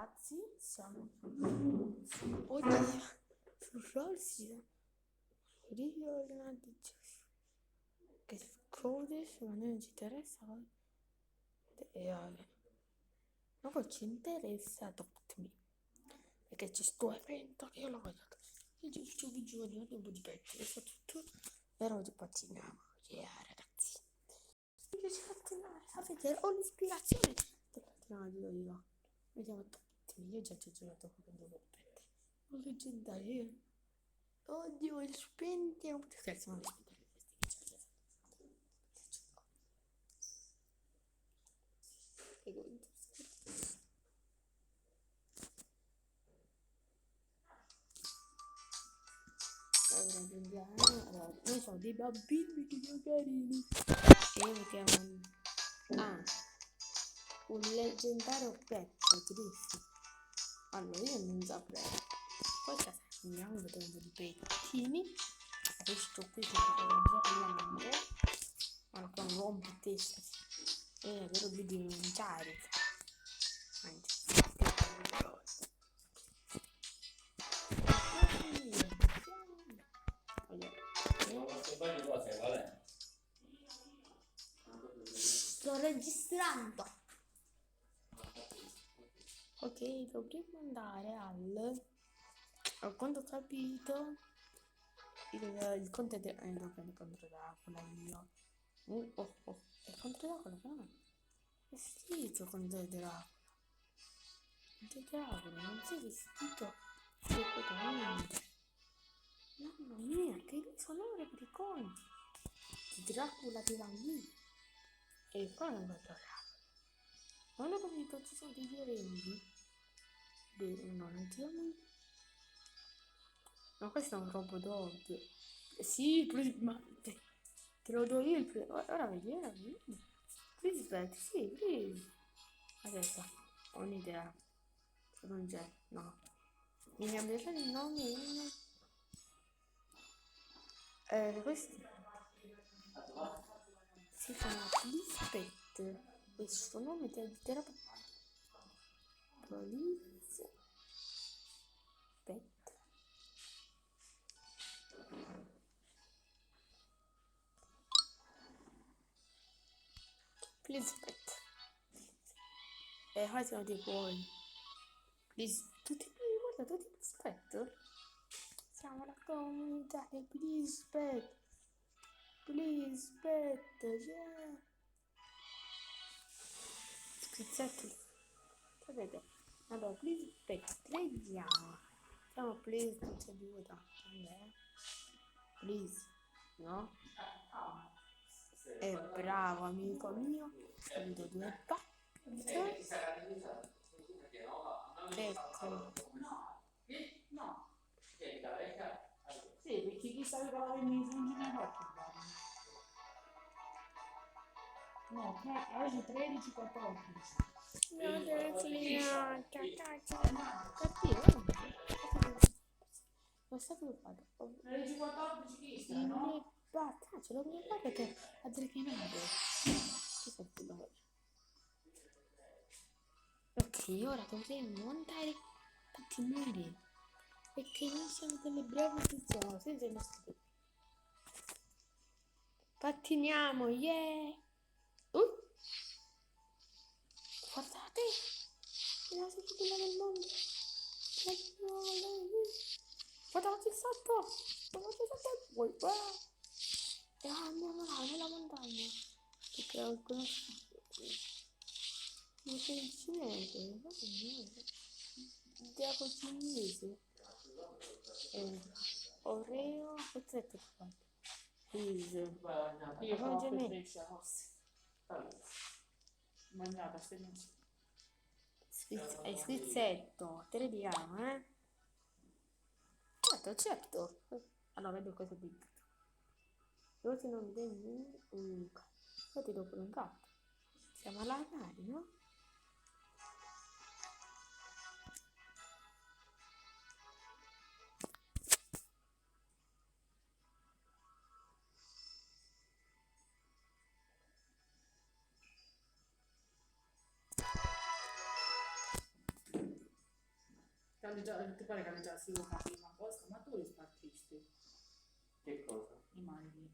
ragazzi, siamo oggi su Rollsia che Codes, ma noi non ci interessa. Ma poi ci interessa Adopt Me, perché c'è sto evento che io lo vedo. Io giusto vi giuro, un po' di petto, e fa tutto, però oggi pattiniamo. Ragazzi, mi piace pattinare, sapete, ho l'ispirazione per pattinare io. Vediamo Adopt Me, io già ci ho giocato con due pette. Un leggendario. Oddio, il spenti, non potete scherzo, non spendere questi allora, noi siamo dei bambini che sono carini e io mettiamo un leggendario pezzo triste. Allora io non saprei, poi andiamo a vedere un po' di pettini. Questo qui che veramente ma con un rompo testa è vero di diventare sto registrando. Ok, dovremmo andare al quanto ho capito il conte devo prendere contro Dracula io. Il conte Dracula però è vestito conte Dracula. Conte Dracula non si è vestito assolutamente. Mamma mia, che sonore per i conti. Dracula di Vanni. E poi non lo Dracula. Non ho capito, ci sono dei violenti. No, non ti amo. Ma questo è un robot. Sì, ma te lo do io il ora vedi. Please back, sì, please. Adesso ho un'idea. Non c'è, no. Mi ha detto il nome. Questi si chiama Blispet. E il suo nome è di terapia. Police Pet. Please pet. Qua siamo dei buoni. Please, tutti aspetta. Siamo la comunità del please pet. Please pet, yeah. Schizzetti. Sapete? Allora, please pet, vediamo. Siamo please tutti e due tanto. Please, no? È bravo amico mio. Vedo due patte. Ecco. No. Sì, perché chi sa che aveva i funghi nei occhi? No, oggi 13, 14. No, deve finire. Cattivo. Ma sai come fate? 13, 14 chi sta, no? Ce l'ho mia perché ha delle chiamate. Che fatto? Ok, ora dovremmo andare pattinare. Perché noi siamo delle brave persone, senza i nostri. Pattiniamo, yeah! Guardate! È la più bella del mondo! Guardate il salto! E andiamo là, nella montagna! Perché ho conosciuto. Non c'è il cinese, ma che niente. Diaco cinese. Oreo, cos'è fatto? Please. Io faccio pesce forse. Mangiata, è schizzetto, te le diamo, Certo. Allora vedo cosa dico. Io ti non vedo unica. Io ti do pure un gatto. Siamo alla nave, no? ti pare che ne già si usa prima cosa, ma tu li spartisti Che cosa? i magli.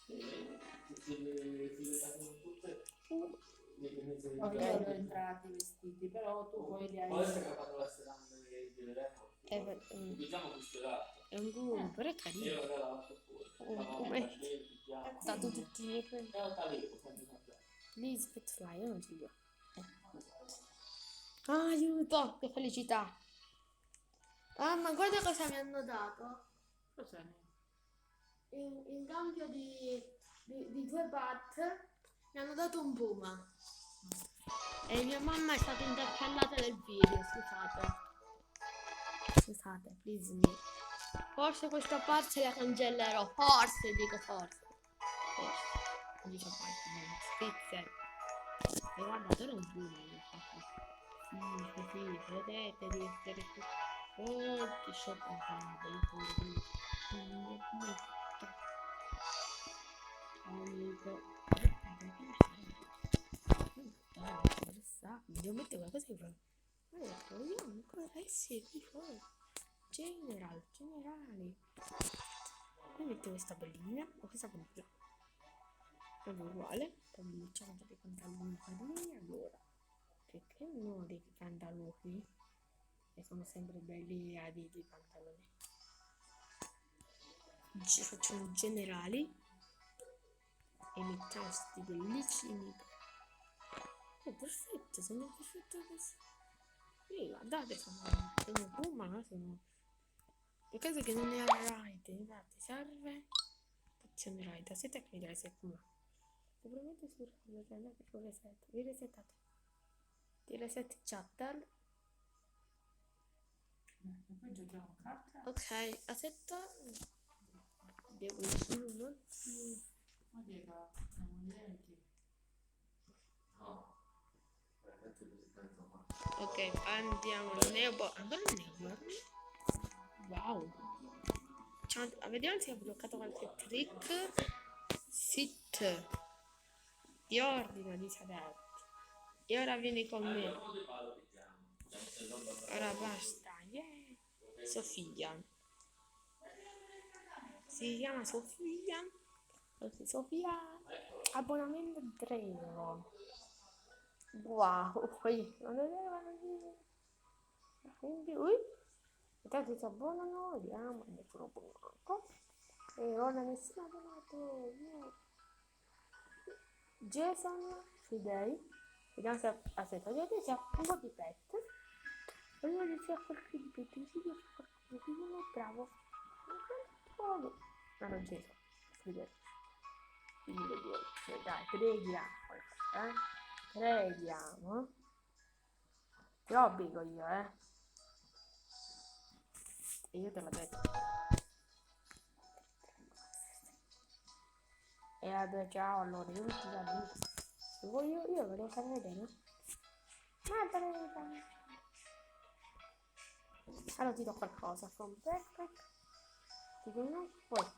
Io li ho entrati vestiti, però tu poi li hai. Può essere che fanno la serata di record. Diciamo questo dato. È un gruppo, però è carino. Io lo davanti fuori. Dato tutti i miei quelli. È Lisbeth Fly, io non ce li ho. Aiuto, che felicità. Ah, ma guarda cosa mi hanno dato. Cos'è? In cambio di 2 bat mi hanno dato un puma. E mia mamma è stata interpellata nel video, scusate, please me. Forse questa parte la cancellerò, forse, dico forse. Non dico mai, spizzer. E guarda, era un puma. Sì, vedete di essere qui. Che scioccato, il pure. Devo mettere qualcosa di fa. Vogliamo ancora essere qui fuori. Generali. Io metto questa bellina o questa bellina. Proprio uguale. Poi mi diciamo dei pantaloni carini. Allora, perché uno dei pantaloni e sono sempre belli aditi i pantaloni. Facciamo generali e mettiamo questi bellissimi. È perfetto, sono perfetto così. Sì, guardate, sono Puma, sono. In caso che non ne ha ride, infatti serve. Azione ride, aspetta che mi reset Puma. Sicuramente sul radio, perché reset. Vi resetate. Ti reset chatter. Poi giochiamo a carte. Ok, aspetta. Devo usare un attimo. Ma dica, siamo lenti. No. Ok, andiamo Neobo. Ancora Neobo? Wow. Vediamo se ha bloccato qualche trick. Sit. Ti ordino di sedere. E ora vieni con me. Ora basta. Yeah. Sofia. Si chiama Sofia. Sofia. Abbonamento 3 euro. Wow. Poi non dovevano dire. Quindi, intanto si abbonano, vediamo, sono abbonato. E ora nessuno abbonato. Jason Fidei. Vediamo se aspetta, vedete se ha un po' di pet. Vediamo se ha qualche di pet. Bravo. No, Jason. Fidei. Quindi vediamo. Dai, preghiamo. Preghiamo. Ti obbligo io, E io te l'ho detto. E vabbè, ciao, allora, io non ti saluto. Io voglio far vedere. Ma prega. Allora ti do qualcosa. From backpack. Ti conosco.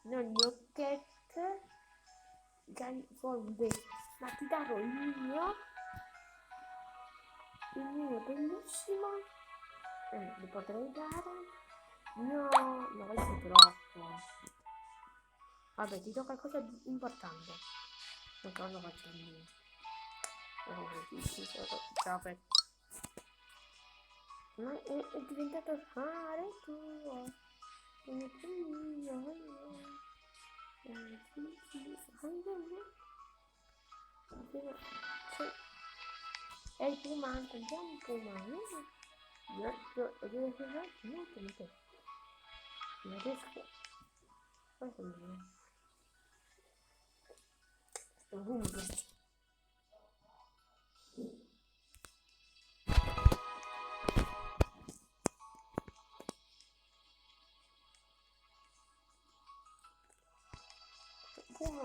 Non gnocchette. Ma ti darò il mio. Il mio è bellissimo. Li potrei dare. No, questo è troppo. Vabbè, ti do qualcosa di importante. Non lo faccio niente. Ciao Pet. Ma è diventato mare tuo. Anche mio. È il Puma, andiamo il Puma. Non riesco. Questo non è. Ovunque. Cioè,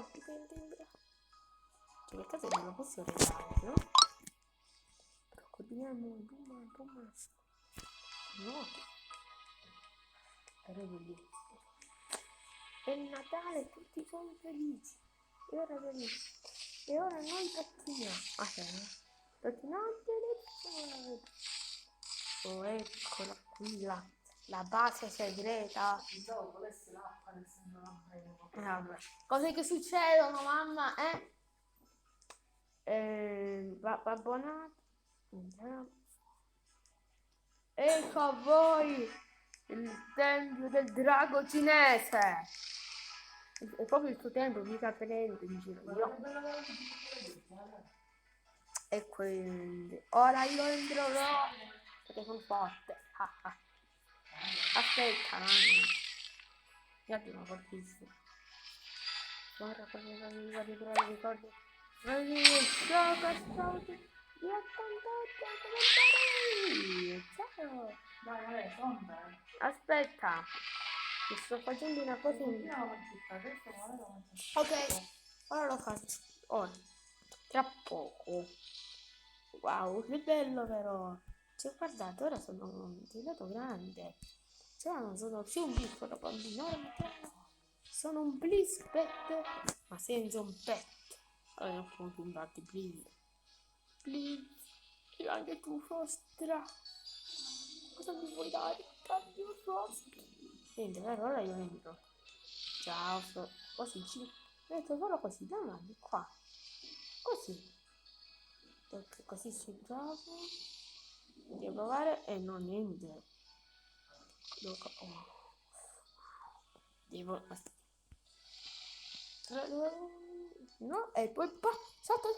per caso non lo posso regalare, no? Combiniamo Puma. No. Era bellissimo. È il Natale, tutti sono felici. E ora noi pattiniamo. Pattinate Oh, eccola qui la base segreta. Pensavo volesse l'acqua nel senso non prego. Vabbè. Cose che succedono, mamma, abbonato. Ecco a voi il tempio del drago cinese. È proprio il suo tempio, mica prende in giro. E quindi ora io entrerò perché sono forte. Aspetta, io sono fortissimo. Guarda, ricordo. Vi ho condotto a commentare. Ciao. Dai, vabbè, sonda. Aspetta, mi sto facendo una cosa in... Ok, ora lo faccio. Ora, tra poco. Wow, che bello però. Cioè, guardate, ora sono diventato grande. Cioè, non sono più un piccolo bambino, ora mi chiamano. Sono un bliss pet, ma senza un pet. Allora, non può combattere bliss. Bliss, e anche tu, Frostra. Cosa mi vuoi dare? Cambio Frost. Niente, per ora io entro. Ciao, così ci metto solo così davanti qua. Così. Perché così si trova. Devo provare e non niente. Devo. No, e poi sotto.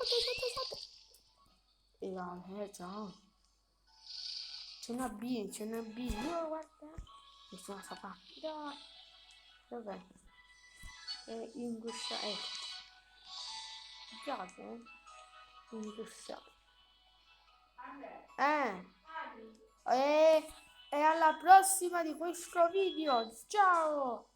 E vabbè, ciao. C'è una B. Io guarda. Mi sono sapata. Dov'è? Inguscia, ecco. Giacomo? Inguscia. E alla prossima di questo video. Ciao!